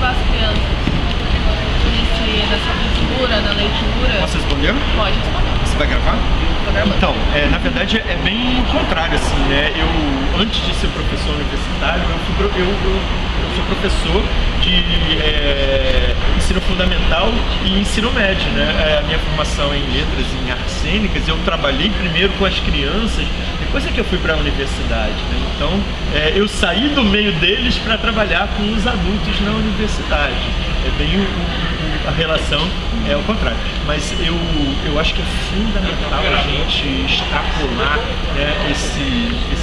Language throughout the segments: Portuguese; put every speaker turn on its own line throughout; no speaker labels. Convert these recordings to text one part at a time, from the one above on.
incentivar as crianças nessa cultura, na leitura?
Posso responder?
Pode responder.
Você vai gravar?
Tô gravando.
Então, na verdade é bem o contrário, assim, né? Eu, antes de ser professor universitário, eu sou professor de ensino fundamental e ensino médio, né? A minha formação é em letras e em artes cênicas. Eu trabalhei primeiro com as crianças, depois é que eu fui para a universidade, né? Então, eu saí do meio deles para trabalhar com os adultos na universidade. É bem a relação é o contrário, mas eu acho que é fundamental a gente extrapolar, né, esse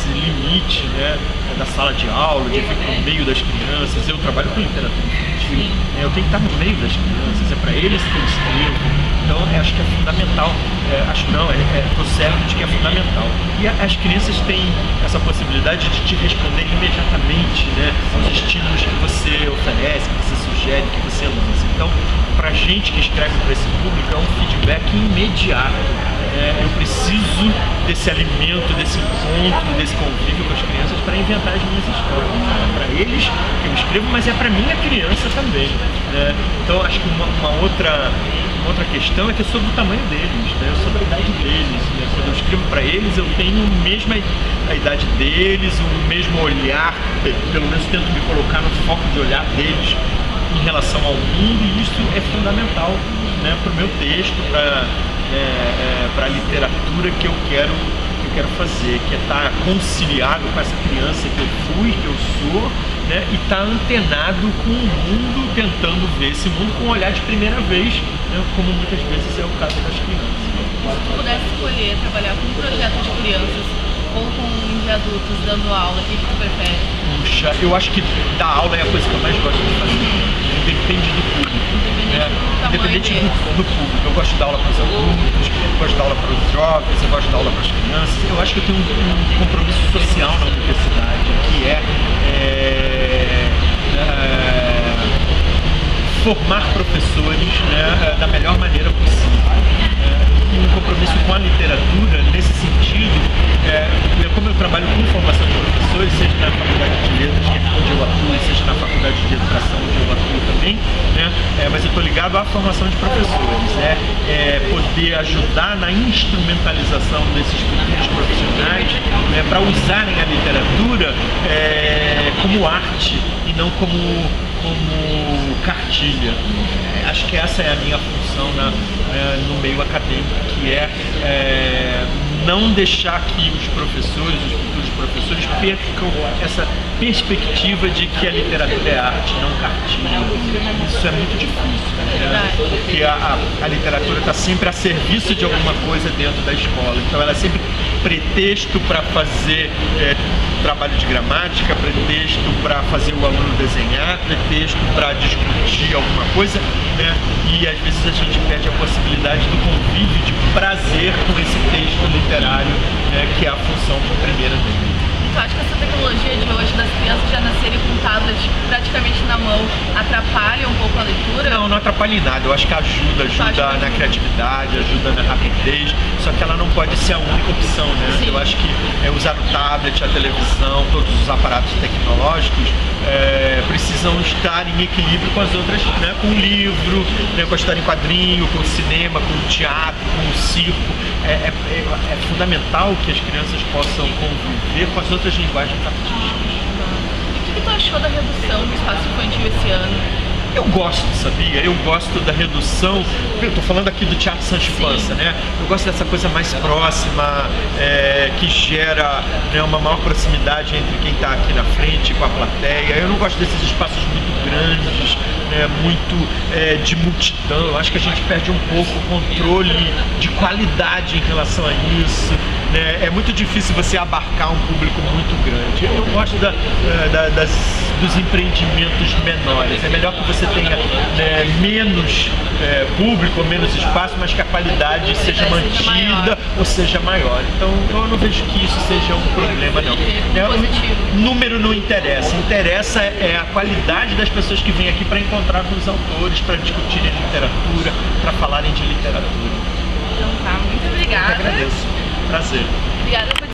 limite, né, da sala de aula, de vir para o meio das crianças. Eu trabalho com literatura infantil, eu tenho que estar no meio das crianças, é para eles que eu escrevo. Então acho que é fundamental, estou certo de que é fundamental. E as crianças têm essa possibilidade de te responder imediatamente, né, aos estímulos que você oferece, que você sugere, que você lança. Então, pra gente que escreve para esse público, é um feedback imediato. Eu preciso desse alimento, desse encontro, desse convívio com as crianças para inventar as minhas histórias. É para eles que eu escrevo, mas é para minha criança também. Então, acho que uma outra questão é que é sobre o tamanho deles, né? Sobre a idade deles. Né? Quando eu escrevo para eles, eu tenho mesmo a idade deles, o mesmo olhar, pelo menos tento me colocar no foco de olhar deles em relação ao mundo, e isso é fundamental, né, para o meu texto, para a literatura que eu quero fazer, que é estar conciliado com essa criança que eu fui, que eu sou, né, e estar antenado com o mundo, tentando ver esse mundo com um olhar de primeira vez, né, como muitas vezes é o caso das crianças.
Se tu pudesse escolher trabalhar com um projeto de crianças ou com um de adultos dando aula, o que tu prefere?
Puxa, eu acho que dar aula é a coisa que eu mais gosto de fazer. Depende do público. Independente do público. Eu gosto de dar aula para os adultos, eu gosto de dar aula para os jovens, eu gosto de dar aula para as crianças. Eu acho que eu tenho um compromisso social na universidade, que é formar professores, né, da melhor maneira possível. Um compromisso com a literatura, nesse sentido, como eu trabalho com formação de professores, seja na faculdade de letras, que é onde eu atuo, seja na faculdade de educação, onde eu atuo também, né, mas eu estou ligado à formação de professores, poder ajudar na instrumentalização desses futuros profissionais, para usarem a literatura como arte e não como cartilha. Acho que essa é a minha função no meio acadêmico, que não deixar que os professores, os futuros professores, percam essa perspectiva de que a literatura é arte, não cartilha. Isso é muito difícil, né? Porque a literatura está sempre a serviço de alguma coisa dentro da escola. Então ela é sempre pretexto para fazer trabalho de gramática, pretexto para fazer o aluno desenhar, pretexto para discutir alguma coisa, né? E às vezes a gente perde a possibilidade do convívio, de prazer com esse texto literário, né, que é a função primeira dele.
Tu acha que essa tecnologia de hoje, das crianças já nascerem com tablet praticamente na mão, atrapalha um pouco a leitura?
Não atrapalha em nada. Eu acho que ajuda na criatividade, ajuda na rapidez, só que ela não pode ser a única opção, né?
Sim.
Eu acho que usar o tablet, a televisão, todos os aparatos tecnológicos precisam estar em equilíbrio com as outras, né? Com o livro, né? Com a história em quadrinho, com o cinema, com o teatro, com o circo. É fundamental que as crianças possam conviver com as outras linguagens artísticas.
E o que tu achou da redução do espaço infantil esse ano?
Eu gosto, sabia? Eu gosto da redução. Eu tô falando aqui do Teatro Sancho Panza, né? Eu gosto dessa coisa mais próxima, que gera, né, uma maior proximidade entre quem está aqui na frente com a plateia. Eu não gosto desses espaços muito grandes, né, muito de multidão. Eu acho que a gente perde um pouco o controle de qualidade em relação a isso. Né? É muito difícil você abarcar um público muito grande. Eu gosto dos empreendimentos menores. É melhor que você tenha, né, menos público, menos espaço, mas que a qualidade seja mantida ou seja maior. Então eu não vejo que isso seja um problema, não. O número não interessa. Interessa a qualidade das pessoas que vêm aqui para encontrar com os autores, para discutirem literatura, para falarem de literatura.
Então tá, muito obrigada.
Eu agradeço. Prazer.
Obrigada por